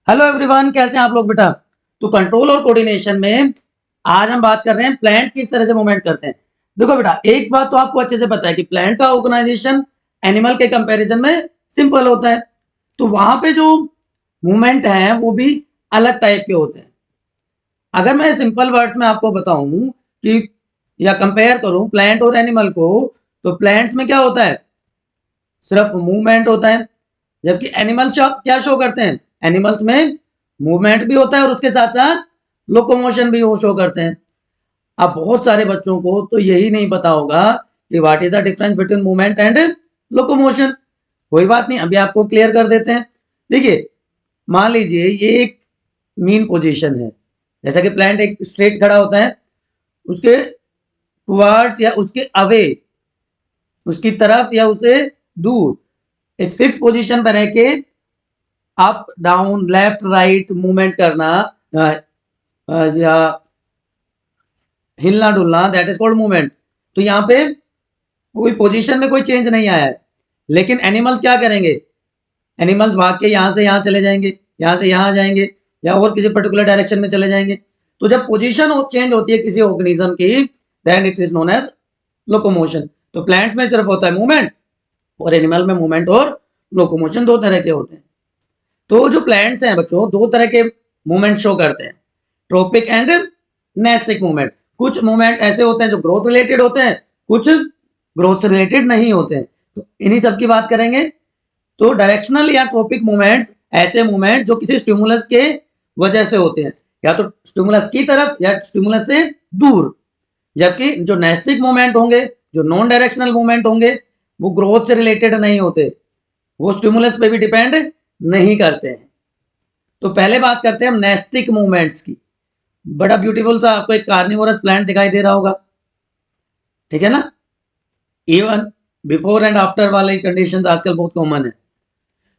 Hello everyone, कैसे हैं आप लोग बेटा। तो कंट्रोल और कोऑर्डिनेशन में आज हम बात कर रहे हैं प्लांट किस तरह से मूवमेंट करते हैं। देखो बेटा, एक बात तो आपको अच्छे से पता है कि प्लांट का ऑर्गेनाइजेशन एनिमल के कंपैरिजन में सिंपल होता है। तो वहां पे जो मूवमेंट है वो भी अलग टाइप के होते हैं। अगर मैं सिंपल वर्ड्स में आपको बताऊं कि या कंपेयर करूं प्लांट और एनिमल को, तो प्लांट्स में क्या होता है, सिर्फ मूवमेंट होता है। जबकि एनिमल्स क्या शो करते हैं, एनिमल्स में मूवमेंट भी होता है और उसके साथ साथ लोकोमोशन भी वो शो करते हैं। अब बहुत सारे बच्चों को तो यही नहीं पता होगा कि what is the difference between movement and locomotion. कोई बात नहीं, अभी आपको क्लियर कर देते हैं। देखिए, मान लीजिए ये एक मीन पोजीशन है। जैसा कि प्लांट एक स्ट्रेट खड़ा होता है, उसके टुवर्ड्स या उसके अवे, उसकी तरफ या उसे दूर एक फिक्स पोजीशन पर रह के up down left right movement करना या हिलना डुलना, दैट इज कॉल्ड मूवमेंट। तो यहाँ पे कोई पोजीशन में कोई चेंज नहीं आया है। लेकिन एनिमल्स क्या करेंगे, एनिमल्स भाग के यहाँ से यहाँ चले जाएंगे, यहाँ से यहाँ जाएंगे या और किसी पर्टिकुलर डायरेक्शन में चले जाएंगे। तो जब पोजीशन चेंज होती है किसी ऑर्गेनिज्म की, then it is known as locomotion. तो प्लांट्स में सिर्फ होता है मूवमेंट और एनिमल में मूवमेंट और लोकोमोशन दो तरह के होते हैं। तो जो प्लांट्स हैं बच्चों, दो तरह के मूवमेंट शो करते हैं, ट्रोपिक एंड नेस्टिक मूवमेंट। कुछ मूवमेंट ऐसे होते हैं जो ग्रोथ रिलेटेड होते हैं, कुछ ग्रोथ से रिलेटेड नहीं होते हैं। तो इन्हीं सब की बात करेंगे। तो डायरेक्शनल या ट्रोपिक मूवमेंट्स ऐसे मूवमेंट जो किसी स्टिमुलस के वजह से होते हैं, या तो स्टिमुलस की तरफ या स्टिमुलस से दूर। जबकि जो नेस्टिक मूवमेंट होंगे, जो नॉन डायरेक्शनल मूवमेंट होंगे, वो ग्रोथ से रिलेटेड नहीं होते, वो स्टिमुलस पे भी डिपेंड नहीं करते हैं। तो पहले बात करते हैं हम नेस्टिक मूवमेंट्स की। बड़ा ब्यूटीफुल सा आपको एक कार्निवोरस प्लांट दिखाई दे रहा होगा, ठीक है ना। इवन बिफोर एंड आफ्टर वाले कंडीशंस आजकल बहुत कॉमन है।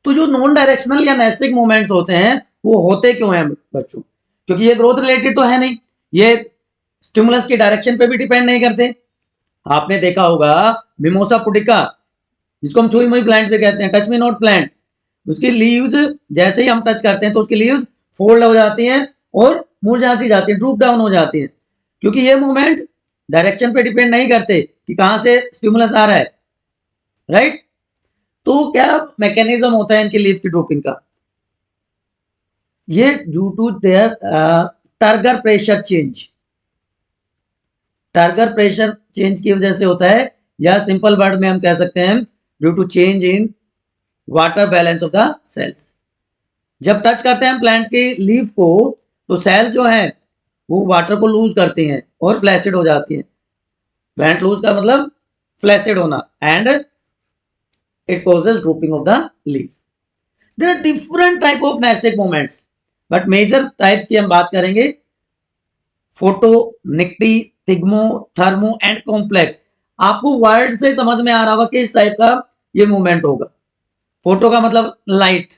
तो जो नॉन डायरेक्शनल या नेस्टिक मूवमेंट्स होते हैं वो होते क्यों हैं बच्चों, क्योंकि ये ग्रोथ रिलेटेड तो है नहीं, ये स्टिमुलस की डायरेक्शन पे भी डिपेंड नहीं करते। आपने देखा होगा मिमोसा पुडिका, जिसको हम छुई मुई प्लांट पे कहते हैं, टच मी नॉट प्लांट, उसकी लीव्स जैसे ही हम टच करते हैं तो उसकी लीव्स फोल्ड हो जाती हैं और मुरझा सी जाती है, ड्रूप डाउन हो जाती है, क्योंकि ये मूवमेंट डायरेक्शन पे डिपेंड नहीं करते कि कहां से स्टिमुलस आ रहा है, राइट। तो क्या मैकेनिज्म होता है इनकी लीव की ड्रूपिंग का, ये due to their turgor pressure change, turgor pressure change की वजह से होता है, या सिंपल वर्ड में हम कह सकते हैं due to change in water balance of the cells. जब टच करते हैं प्लांट की लीफ को तो सेल जो है वो वाटर को लूज करती हैं और फ्लैसिड हो जाती हैं। प्लांट लूज का मतलब फ्लैसिड होना, and it causes drooping of the leaf. There are different type of nastic movements, but major type की हम बात करेंगे photo, nycti, thigmo, thermo and complex. आपको वर्ड से समझ में आ रहा होगा किस टाइप का ये मूवमेंट होगा। फोटो का मतलब लाइट,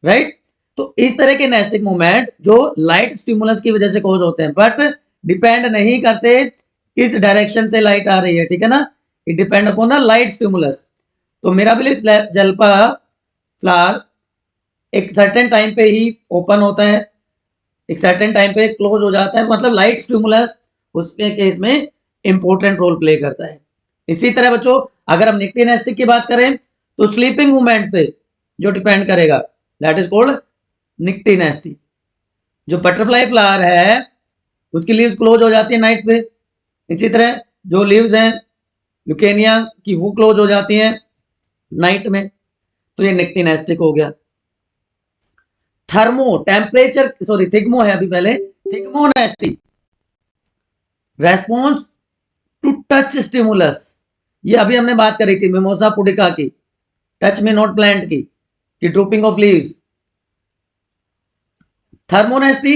राइट। तो इस तरह के नेस्टिक मूवमेंट जो लाइट स्टिमुलस की वजह से कॉज होते हैं, बट डिपेंड नहीं करते किस डायरेक्शन से लाइट आ रही है, ठीक है ना। It depend upon the light stimulus. तो मिराबिलिस जल्पा फ्लावर एक सर्टेन टाइम पे ही ओपन होता है, एक सर्टेन टाइम पे क्लोज हो जाता है, मतलब लाइट स्टिमुलस उसके केस में इंपॉर्टेंट रोल प्ले करता है। इसी तरह बच्चों, अगर हम निक्टी नेस्टिक की बात करें तो स्लीपिंग मूवमेंट पे जो डिपेंड करेगा, दैट इज कॉल्ड निक्टी नेस्टी। जो बटरफ्लाई फ्लावर है उसकी लीव्स क्लोज हो जाती है नाइट पे, इसी तरह जो लीव्स हैं ल्यूकेनिया की वो क्लोज हो जाती हैं नाइट में, तो ये निक्टी नेस्टिक हो गया। थर्मो टेम्परेचर, सॉरी थिग्मो है अभी पहले, थिग्मो नेस्टी रेस्पॉन्स टू टच स्टिमुलस। ये अभी हमने बात करी थी मिमोसा पुडिका की, टच मी नॉट प्लांट की, drooping of leaves. थर्मोनेस्टी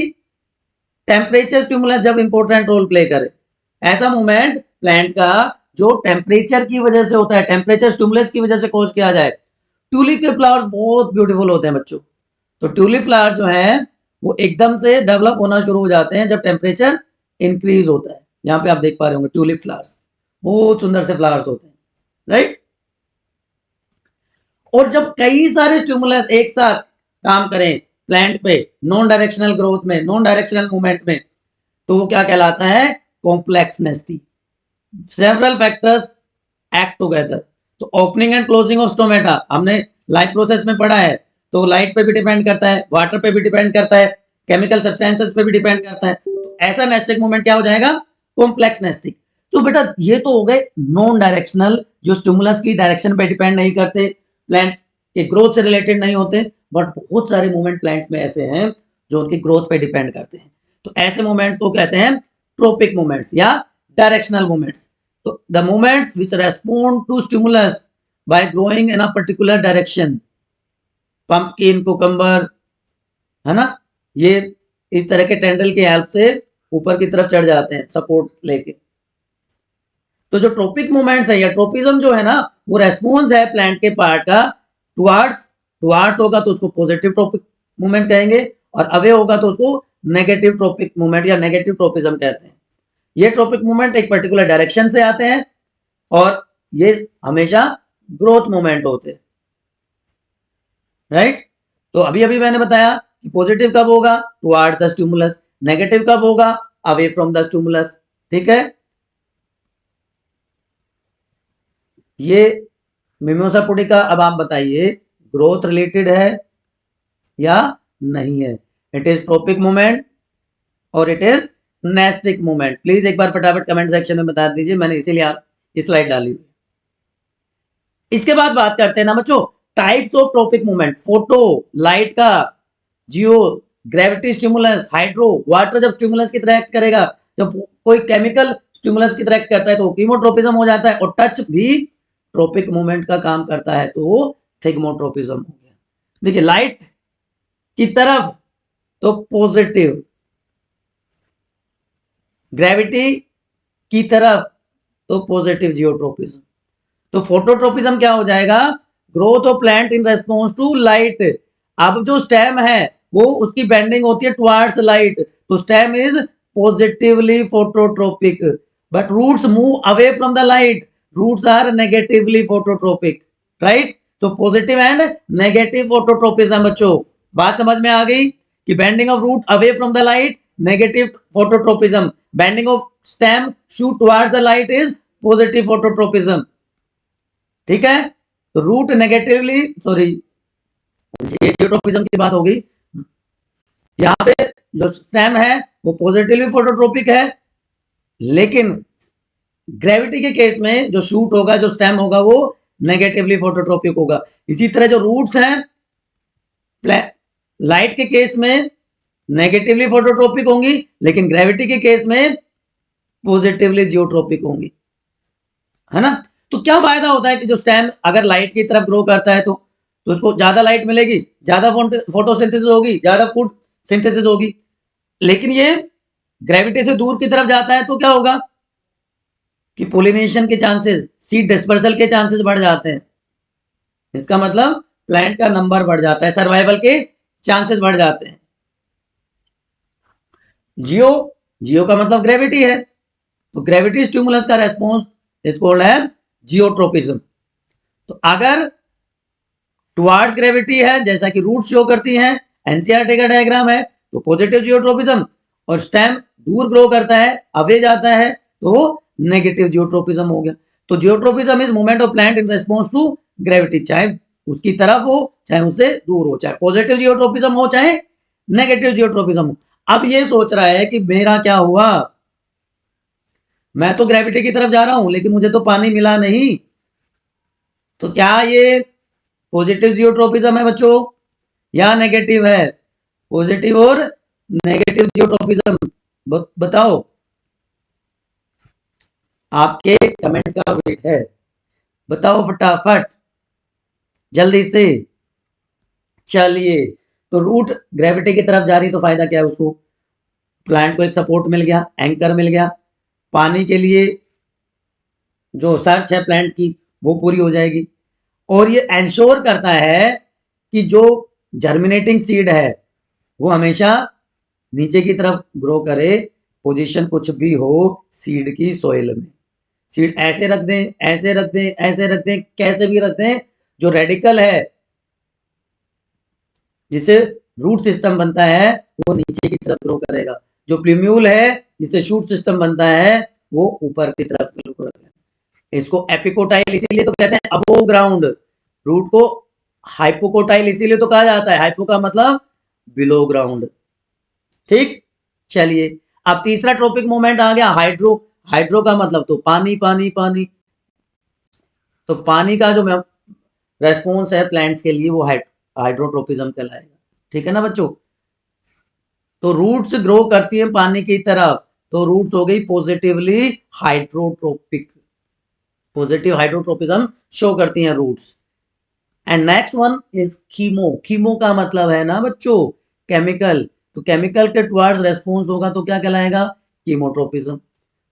temperature stimulus जब इंपॉर्टेंट रोल प्ले करे, ऐसा मूवमेंट प्लांट का जो टेम्परेचर की वजह से होता है, टेम्परेचर स्टिमुलस की वजह से कॉज किया जाए। ट्यूलिप के फ्लावर्स बहुत ब्यूटीफुल होते हैं बच्चों। तो ट्यूलिप फ्लावर जो है वो एकदम से डेवलप होना शुरू हो जाते हैं जब टेम्परेचर इंक्रीज होता है। यहाँ पे आप देख पा रहे होंगे ट्यूलिप फ्लावर्स, बहुत सुंदर से फ्लावर्स होते हैं, राइट। और जब कई सारे स्टिमुलस एक साथ काम करें प्लांट पे नॉन डायरेक्शनल ग्रोथ में, नॉन डायरेक्शनल मूवमेंट में, तो वो क्या कहलाता है? Complex nastic. Several factors act together. तो opening and closing of stomata हमने लाइफ प्रोसेस में पढ़ा है, तो लाइट पे भी डिपेंड करता है, वाटर पे भी डिपेंड करता है, केमिकल सब्सटेंसेस पे भी डिपेंड करता है। तो ऐसा नेस्टिक मूवमेंट क्या हो जाएगा? Complex nastic. तो बेटा ये तो हो गए नॉन डायरेक्शनल, जो स्टिमुलस की डायरेक्शन पे डिपेंड नहीं करते, प्लांट के ग्रोथ से रिलेटेड नहीं होते, बट बहुत सारे मूवमेंट प्लांट्स में ऐसे हैं जो उनकी ग्रोथ पे डिपेंड करते हैं। तो ऐसे मूवमेंट्स को कहते हैं ट्रोपिक मूवमेंट्स या directional movements. So the movements which respond to stimulus by growing in a particular direction, pumpkin, cucumber, है ना, ये इस तरह के टेंडल की हेल्प से ऊपर की तरफ चढ़ जाते हैं सपोर्ट लेके। तो जो ट्रोपिक मूवमेंट्स है या ट्रोपिज्म जो है ना, वो रेस्पॉन्स है प्लांट के पार्ट का टुवार्ड्स होगा तो उसको पॉजिटिव ट्रोपिक मूवमेंट कहेंगे, और अवे होगा तो उसको नेगेटिव ट्रोपिक मूवमेंट या नेगेटिव ट्रोपिज्म कहते हैं। ये ट्रोपिक मूवमेंट एक पर्टिकुलर डायरेक्शन से आते हैं और ये हमेशा ग्रोथ मूवमेंट होते हैं, राइट। तो अभी अभी मैंने बताया कि पॉजिटिव कब होगा? Towards the stimulus. नेगेटिव कब होगा? Away from the stimulus. ठीक है, ये मिमोसा पुडिका, अब आप बताइए ग्रोथ रिलेटेड है या नहीं है? इट इज ट्रोपिक मूवमेंट और it is nastic movement. Please एक बार फटाफट कमेंट सेक्शन में बता दीजिए, मैंने इसीलिए आप स्लाइड डाली हुई। इसके बाद बात करते हैं ना बच्चों types of trophic movement. Photo light का, जियो ग्रेविटी स्टिमुलस, हाइड्रो वाटर जब स्टिमुलस की तरह एक्ट करेगा, जब कोई केमिकल स्टिमुलस की तरह एक्ट करता है तो कीमोट्रोपिज्म हो जाता है, और टच भी ट्रोपिक मूवमेंट का काम करता है तो वो थिग्मोट्रोपिज्म हो गया। देखिए लाइट की तरफ तो पॉजिटिव, ग्रेविटी की तरफ तो पॉजिटिव जियोट्रोपिज्म। तो फोटोट्रोपिज्म क्या हो जाएगा? Growth of plant in response to light. अब जो स्टेम है वो उसकी बेंडिंग होती है टुवर्ड्स लाइट, तो stem is positively phototropic, but roots move away from the light, roots are negatively phototropic, right. तो पॉजिटिव एंड नेगेटिव फोटोट्रोपिज्म। बच्चों बात समझ में आ गई कि bending of root away from the light negative phototropism, bending of stem shoot towards the light is positive phototropism. ठीक है, तो रूट नेगेटिवली, सॉरी ये जियोट्रोपिज्म की बात होगी। यहाँ पे जो स्टेम है वो पॉजिटिवली फोटोट्रोपिक है, लेकिन ग्रेविटी के केस में जो शूट होगा, जो स्टेम होगा, वो नेगेटिवली फोटोट्रोपिक होगा। इसी तरह जो रूट्स हैं लाइट के केस में नेगेटिवली फोटोट्रोपिक होंगी, लेकिन ग्रेविटी के केस में पॉजिटिवली जियोट्रोपिक होंगी, है ना। तो क्या फायदा होता है कि जो स्टेम अगर लाइट की तरफ ग्रो करता है तो उसको ज्यादा लाइट मिलेगी, ज्यादा फोटोसिंथेसिस होगी, ज्यादा फूड सिंथेसिस होगी। लेकिन ये ग्रेविटी से दूर की तरफ जाता है तो क्या होगा कि पोलिनेशन के चांसेस, सीड डिस्पर्सल के चांसेस बढ़ जाते हैं। इसका मतलब प्लांट का नंबर बढ़ जाता है, सर्वाइवल के चांसेस बढ़ जाते हैं। जियो का मतलब ग्रेविटी है, तो ग्रेविटी स्टिमुलस का response is called as geotropism. तो अगर टुवर्ड्स ग्रेविटी है, जैसा कि रूट शो करती हैं, एनसीईआरटी का डायग्राम है, तो पॉजिटिव जियोट्रोपिज्म, और स्टेम दूर ग्रो करता है, अवे जाता है, तो नेगेटिव जियोट्रोपिज्म हो गया। तो geotropism is movement of plant in response to gravity, चाहे उसकी तरफ हो चाहे उससे दूर हो, चाहे पॉजिटिव जियोट्रोपिज्म हो चाहे नेगेटिव जियोट्रोपिज्म हो। अब ये सोच रहा है कि मेरा क्या हुआ, मैं तो ग्रेविटी की तरफ जा रहा हूं लेकिन मुझे तो पानी मिला नहीं, तो क्या ये पॉजिटिव जियोट्रोपिज्म है बच्चों या नेगेटिव है? पॉजिटिव और नेगेटिव जियोट्रोपिज्म बताओ, आपके कमेंट का वेट है, बताओ फटाफट जल्दी से। चलिए, तो रूट ग्रेविटी की तरफ जा रही तो फायदा क्या है? उसको प्लांट को एक सपोर्ट मिल गया, एंकर मिल गया, पानी के लिए जो सर्च है प्लांट की वो पूरी हो जाएगी, और ये एंश्योर करता है कि जो जर्मिनेटिंग सीड है वो हमेशा नीचे की तरफ ग्रो करे, पोजीशन कुछ भी हो सीड की सोइल में। सीड ऐसे रख दें, ऐसे रख दें, ऐसे रख दें, कैसे भी रख दें, जो रेडिकल है जिसे रूट सिस्टम बनता है वो नीचे की तरफ ग्रो करेगा, जो प्लूम्यूल है जिससे शूट सिस्टम बनता है वो ऊपर की तरफ ग्रो करेगा। इसको एपिकोटाइल इसीलिए तो कहते हैं अबोव ग्राउंड, रूट को हाइपोकोटाइल इसीलिए तो कहा जाता है, हाइपो का मतलब बिलो ग्राउंड। ठीक, चलिए अब तीसरा ट्रॉपिक मूवमेंट आ गया हाइड्रो। हाइड्रो का मतलब तो पानी पानी पानी, तो पानी का जो रेस्पॉन्स है प्लांट्स के लिए वो हाइड्रोट्रोपिज्म कहलाएगा। ठीक है ना बच्चों, तो रूट्स ग्रो करती है पानी की तरफ, तो रूट्स हो गई positively hydrotropic, positive hydrotropism show करती हैं roots. And next one is chemo. Chemo का मतलब है ना बच्चों केमिकल, तो केमिकल के टुवर्ड्स रेस्पॉन्स होगा तो क्या कहलाएगा, कीमोट्रोपिज्म।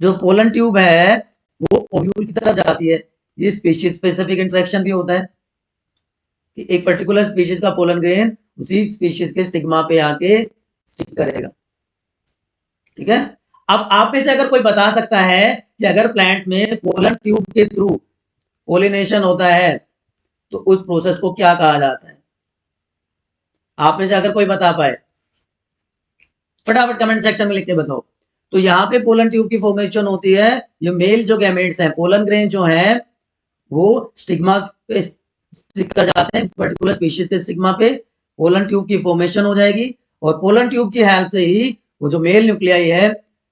जो पोलन ट्यूब है वो ओव्यूल की तरफ जाती है, ये स्पीशीज स्पेसिफिक इंटरेक्शन भी होता है कि एक पर्टिकुलर स्पीशीज का पोलन ग्रेन उसी स्पीशीज के स्टिग्मा पे आके स्टिक करेगा। ठीक है, अब आप में से अगर कोई बता सकता है कि अगर प्लांट्स में पोलन ट्यूब के थ्रू पोलिनेशन होता है तो उस प्रोसेस को क्या कहा जाता है, आप में से अगर कोई बता पाए फटाफट कमेंट सेक्शन में लिख के बताओ। तो यहाँ पे पोलन ट्यूब की फॉर्मेशन होती है, ये मेल जो गैमेट्स हैं पोलन ग्रेन जो है वो स्टिग्मा पे स्टिक कर जाते हैं, पर्टिकुलर स्पीशीज के स्टिग्मा पे पोलन ट्यूब की फॉर्मेशन हो जाएगी, और पोलन ट्यूब की हेल्प से ही वो जो मेल न्यूक्लियाई है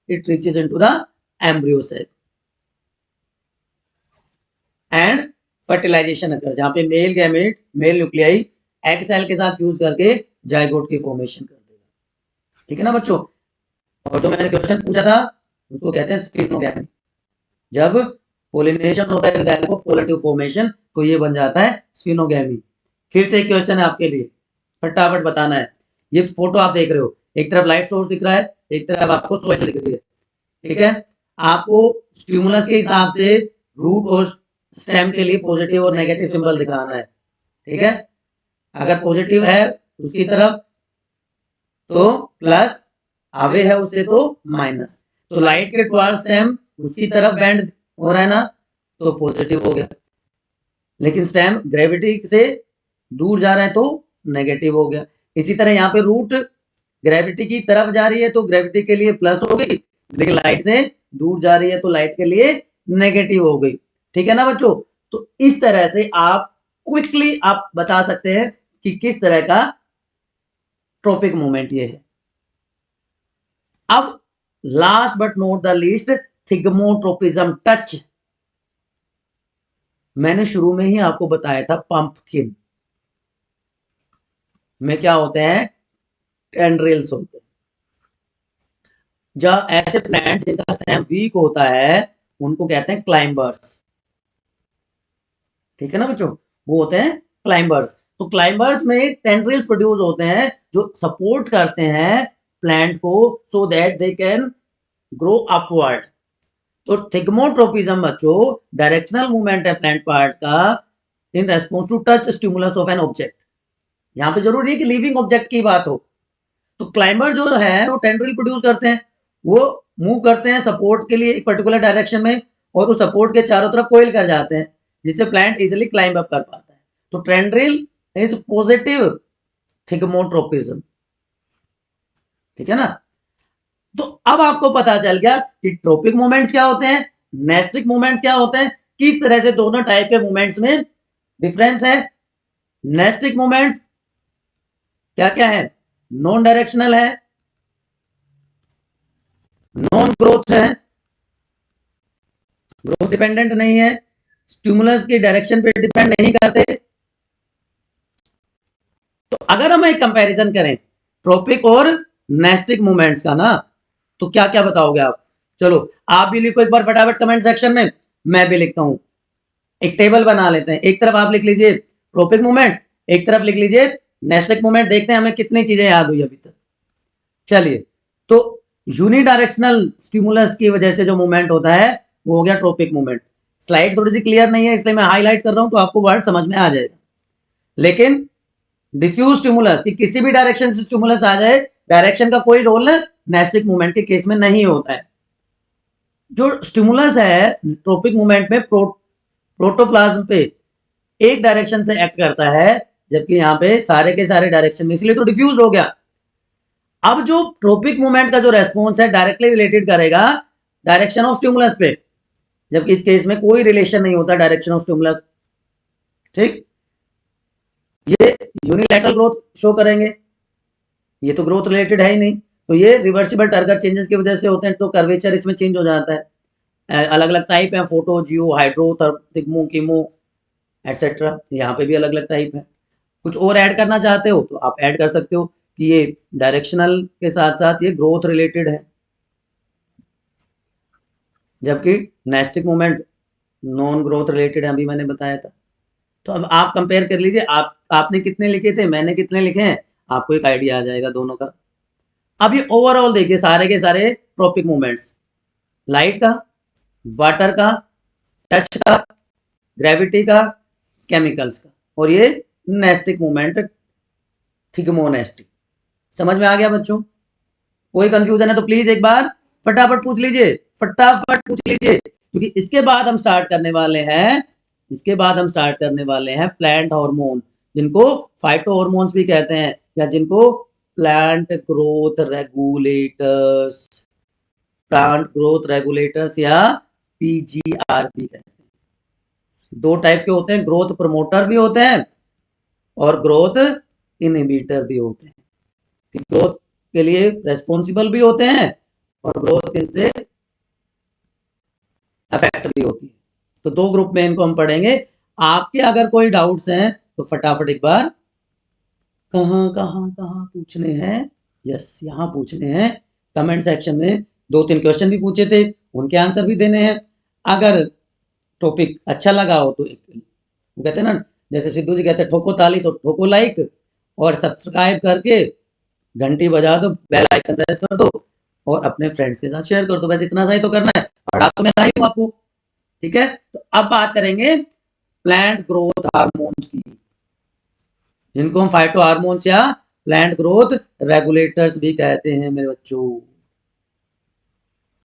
it reaches into the embryo cell and fertilisation occur, जहां पे male gamete male nuclei egg cell के साथ फ्यूज करके जाइगोट की फॉर्मेशन कर देगा। ठीक है ना बच्चों, और जो मैंने क्वेश्चन पूछा था उसको कहते हैं स्फिनोगैमी। जब पोलिनेशन होता है पोलन ट्यूब फॉर्मेशन तो ये बन जाता है स्फिनोगैमी। फिर से एक क्वेश्चन है आपके लिए, फटाफट बताना है। ये फोटो आप देख रहे हो, एक तरफ लाइट सोर्स दिख रहा है, एक तरफ आपको सोइल दिख रही है। ठीक है, आपको स्टिमुलस के हिसाब से रूट और स्टेम के लिए पॉजिटिव और नेगेटिव सिंबल दिखाना है। ठीक है, अगर पॉजिटिव है उसकी तरफ तो प्लस, अवे है उससे तो माइनस, तो लाइट के टुवर्ड्स स्टेम उसकी तरफ बेंड हो रहा है ना तो पॉजिटिव हो गया, लेकिन स्टेम ग्रेविटी से दूर जा रहा है तो नेगेटिव हो गया। इसी तरह यहाँ पे रूट ग्रेविटी की तरफ जा रही है तो ग्रेविटी के लिए प्लस हो गई, लेकिन लाइट से दूर जा रही है तो लाइट के लिए नेगेटिव हो गई। ठीक है ना बच्चों, तो इस तरह से आप क्विकली आप बता सकते हैं कि किस तरह का ट्रॉपिक मूवमेंट ये है। अब last but not the least thigmotropism touch. मैंने शुरू में ही आपको बताया था पंपकिन में क्या होते हैं, टेंड्रिल्स होते हैं। जब ऐसे प्लांट जिनका स्टेम वीक होता है उनको कहते हैं क्लाइंबर्स। ठीक है ना बच्चों, वो होते हैं क्लाइंबर्स। तो क्लाइंबर्स में टेंड्रिल्स प्रोड्यूस होते हैं जो सपोर्ट करते हैं प्लांट को so that they can grow upward. तो थिग्मोट्रोपिज्म बच्चों डायरेक्शनल मूवमेंट है प्लांट पार्ट का in response to touch stimulus of an object. यहाँ पे जरूरी है कि लिविंग ऑब्जेक्ट की बात हो। तो क्लाइंबर जो है वो टेंड्रिल प्रोड्यूस करते हैं, वो मूव करते हैं सपोर्ट के लिए एक पर्टिकुलर डायरेक्शन में, और उस सपोर्ट के चारों तरफ कोइल कर जाते हैं जिससे प्लांट इजिली क्लाइंब अप कर पाता है। तो टेंड्रिल इज पॉजिटिव थिग्मोट्रोपिज्म। ठीक है ना, तो अब आपको पता चल गया कि ट्रॉपिक मूवमेंट्स क्या होते हैं, नेस्टिक मूवमेंट्स क्या होते हैं, किस तरह से दोनों टाइप के मूवमेंट्स में डिफरेंस है। नेस्टिक मूवमेंट्स क्या क्या है, नॉन डायरेक्शनल है, नॉन ग्रोथ है, ग्रोथ डिपेंडेंट नहीं है, स्टिमुलस की डायरेक्शन पे डिपेंड नहीं करते। तो अगर हम एक कंपैरिजन करें ट्रॉपिक और नेस्टिक मूवमेंट्स का ना, तो क्या क्या बताओगे आप? चलो आप भी लिखो एक बार फटाफट कमेंट सेक्शन में, मैं भी लिखता हूं। एक टेबल बना लेते हैं, एक तरफ आप लिख लीजिए ट्रॉपिक मूवमेंट, एक तरफ लिख लीजिए नेस्टिक मूवमेंट। देखते हैं हमें कितनी चीजें याद हुई अभी तक। चलिए, तो यूनिडायरेक्शनल स्टिमुलस की वजह से जो मूवमेंट होता है वो हो गया ट्रॉपिक मूवमेंट। स्लाइड थोड़ी सी क्लियर नहीं है इसलिए मैं हाईलाइट कर रहा हूं, तो आपको वर्ड समझ में आ जाएगा। लेकिन डिफ्यूज स्टिमुलस की किसी भी डायरेक्शन से स्टिमुलस आ जाए, डायरेक्शन का कोई रोल नेस्टिक मूवमेंट के केस में नहीं होता है। जो स्टिमुलस है ट्रॉपिक मूवमेंट में प्रोटोप्लाज्म पे एक डायरेक्शन से एक्ट करता है, जबकि यहाँ पे सारे के सारे डायरेक्शन में, इसलिए तो डिफ्यूज हो गया। अब जो ट्रोपिक मूवमेंट का जो रेस्पॉन्स है डायरेक्टली रिलेटेड करेगा डायरेक्शन ऑफ स्टिमुलस पे, जबकि इस केस में कोई रिलेशन नहीं होता डायरेक्शन ऑफ स्टिमुलस। ठीक, ये यूनिलैटरल ग्रोथ शो करेंगे, ये तो ग्रोथ रिलेटेड है ही नहीं, तो ये रिवर्सिबल टर्गर चेंजेस की वजह से होते हैं, तो कर्वेचर इसमें चेंज हो जाता है। अलग अलग टाइप है, फोटो, जियो, हाइड्रो, थिग्मो, कीमो एटसेट्रा, यहाँ पे भी अलग अलग टाइप है। कुछ और ऐड करना चाहते हो तो आप ऐड कर सकते हो कि ये डायरेक्शनल के साथ साथ ये ग्रोथ रिलेटेड है, जबकि nastic movement non growth related है, अभी मैंने बताया था। तो अब आप कंपेयर कर लीजिए, आपने कितने लिखे थे, मैंने कितने लिखे हैं, आपको एक आइडिया आ जाएगा दोनों का। अब ये ओवरऑल देखिए सारे के सारे ट्रॉपिक मूवमेंट्स, लाइट का, वाटर का, टच का, ग्रेविटी का, केमिकल्स का, और ये नेस्टिक मूवमेंट, थिग्मोनेस्टिक। समझ में आ गया बच्चों? कोई कंफ्यूजन है तो प्लीज एक बार फटाफट पूछ लीजिए, फटाफट पूछ लीजिए, क्योंकि इसके बाद हम स्टार्ट करने वाले हैं, इसके बाद हम स्टार्ट करने वाले हैं प्लांट हार्मोन, जिनको फाइटो हार्मोन्स भी कहते हैं, या जिनको plant growth regulators, plant growth regulators या पीजीआर भी कहते हैं। दो टाइप के होते हैं, ग्रोथ प्रमोटर भी होते हैं और ग्रोथ इनहिबिटर भी होते हैं। ग्रोथ के लिए रेस्पॉन्सिबल भी होते हैं और ग्रोथ इनसे अफेक्ट भी होती है। तो दो ग्रुप में इनको हम पढ़ेंगे। आपके अगर कोई डाउट्स हैं तो फटाफट एक बार कहां पूछने हैं, यस यहाँ पूछने हैं कमेंट सेक्शन में। 2-3 क्वेश्चन भी पूछे थे, उनके आंसर भी देने हैं। अगर टॉपिक अच्छा लगा हो तो वो कहते हैं ना, जैसे सिद्धू जी कहते हैं ठोको ताली तो ठोको लाइक, और सब्सक्राइब करके घंटी बजा दो, बेल आइकन प्रेस कर दो और अपने फ्रेंड्स के साथ शेयर कर दो। बस इतना सा ही तो करना है, पढ़ा तो मैं लाई हूं आपको। ठीक है, तो अब बात करेंगे प्लांट ग्रोथ हार्मोन्स की, जिनको हम फाइटो हार्मोन्स या प्लांट ग्रोथ रेगुलेटर्स भी कहते हैं मेरे बच्चों।